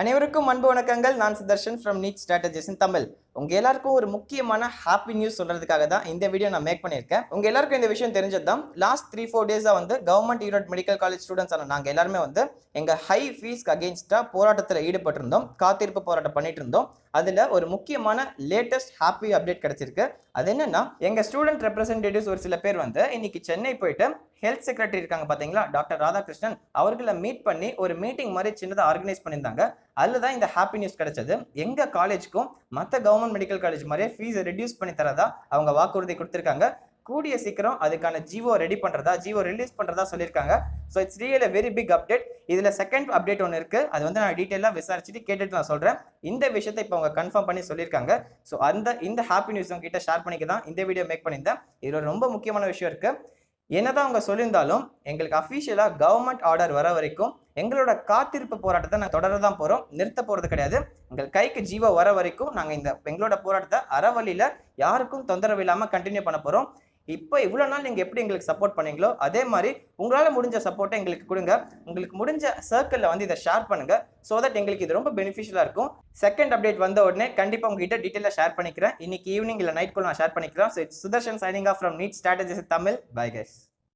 அனைவருக்கும் அன்பு வணக்கங்கள். நான் சுதர்ஷன் ஃப்ரம் நீட் ஸ்ட்ராட்டஜிஸ் இன் தமிழ். உங்க எல்லாருக்கும் ஒரு முக்கியமான ஹாப்பி நியூஸ் சொல்றதுக்காக தான் இந்த வீடியோ நான் மேக் பண்ணியிருக்கேன். உங்க எல்லாருக்கும் இந்த விஷயம் தெரிஞ்சது தான். லாஸ்ட் 3-4 டேஸா government Erode medical college students நாங்கள் எல்லாருமே எங்க ஹை ஃபீஸ்க்கு அகெயின்ஸ்டா போராட்டத்தில் ஈடுபட்டிருந்தோம். காத்திருப்பு போராட்டம் பண்ணிட்டு இருந்தோம். அதுல ஒரு முக்கியமான லேட்டஸ்ட் ஹாப்பி அப்டேட் கிடைச்சிருக்கு. அது என்னன்னா, எங்க ஸ்டூடெண்ட் ரெப்ரசன்டேட்டிவ்ஸ் ஒரு சில பேர் இன்னைக்கு சென்னை போயிட்டு ஹெல்த் செக்ரட்டரி இருக்காங்க பாத்தீங்களா, டாக்டர் ராதாகிருஷ்ணன், அவர்களை மீட் பண்ணி ஒரு மீட்டிங் மாதிரி சின்னதாக ஆர்கனைஸ் பண்ணியிருந்தாங்க. அதுல தான் இந்த ஹாப்பி நியூஸ் கிடைச்சது. எங்க காலேஜ்க்கும் மற்ற கவர்மெண்ட் மெடிக்கல் காலேஜ் மாதிரியே ஃபீஸ் ரெடியூஸ் பண்ணி தரதா அவங்க வாக்குறுதி கொடுத்திருக்காங்க. கூடிய சீக்கிரம் அதுக்கான ஜிஓ ரெடி பண்றதா, ஜிஓ ரிலீஸ் பண்றதா சொல்லியிருக்காங்க. So it's real very big update. இதுல செகண்ட் அப்டேட் ஒன்று இருக்கு. அது நான் டீட்டெயிலாக விசாரிச்சுட்டு கேட்டுட்டு நான் சொல்றேன். இந்த விஷயத்தை இப்போ அவங்க கன்ஃபார்ம் பண்ணி சொல்லியிருக்காங்க. ஸோ இந்த ஹாப்பி நியூஸ் உங்ககிட்ட ஷேர் பண்ணிக்க தான் இந்த வீடியோ மேக் பண்ணியிருந்தேன். இதுல ரொம்ப முக்கியமான விஷயம் இருக்கு. என்னதான் அவங்க சொல்லியிருந்தாலும் எங்களுக்கு அஃபிஷியலா கவர்மெண்ட் ஆர்டர் வர வரைக்கும் எங்களோட காத்திருப்பு போராட்டத்தை நாங்கள் தொடர தான் போறோம், நிறுத்த போறது கிடையாது. எங்கள் கைக்கு ஜீவோ வர வரைக்கும் நாங்கள் எங்களோட போராட்டத்தை அறவழியில யாருக்கும் தொந்தரவு இல்லாமல் கண்டினியூ பண்ண போறோம். இப்போ இவ்வளோ நாள் நீங்கள் எப்படி எங்களுக்கு சப்போர்ட் பண்ணீங்களோ அதே மாதிரி உங்களால் முடிஞ்ச சப்போர்ட்டை எங்களுக்கு கொடுங்க. உங்களுக்கு முடிஞ்ச சர்க்கிளில் இதை ஷேர் பண்ணுங்க. ஸோ தட் எங்களுக்கு இது ரொம்ப பெனிஃபிஷியலாக இருக்கும். செகண்ட் அப்டேட் வந்த உடனே கண்டிப்பாக உங்ககிட்ட டீட்டெயிலாக ஷேர் பண்ணிக்கிறேன். இன்னைக்கு ஈவினிங் இல்லை நைட் கூட நான் ஷேர் பண்ணிக்கிறேன். So it's Sudharshan signing off from NEET strategies Tamil. Bye guys.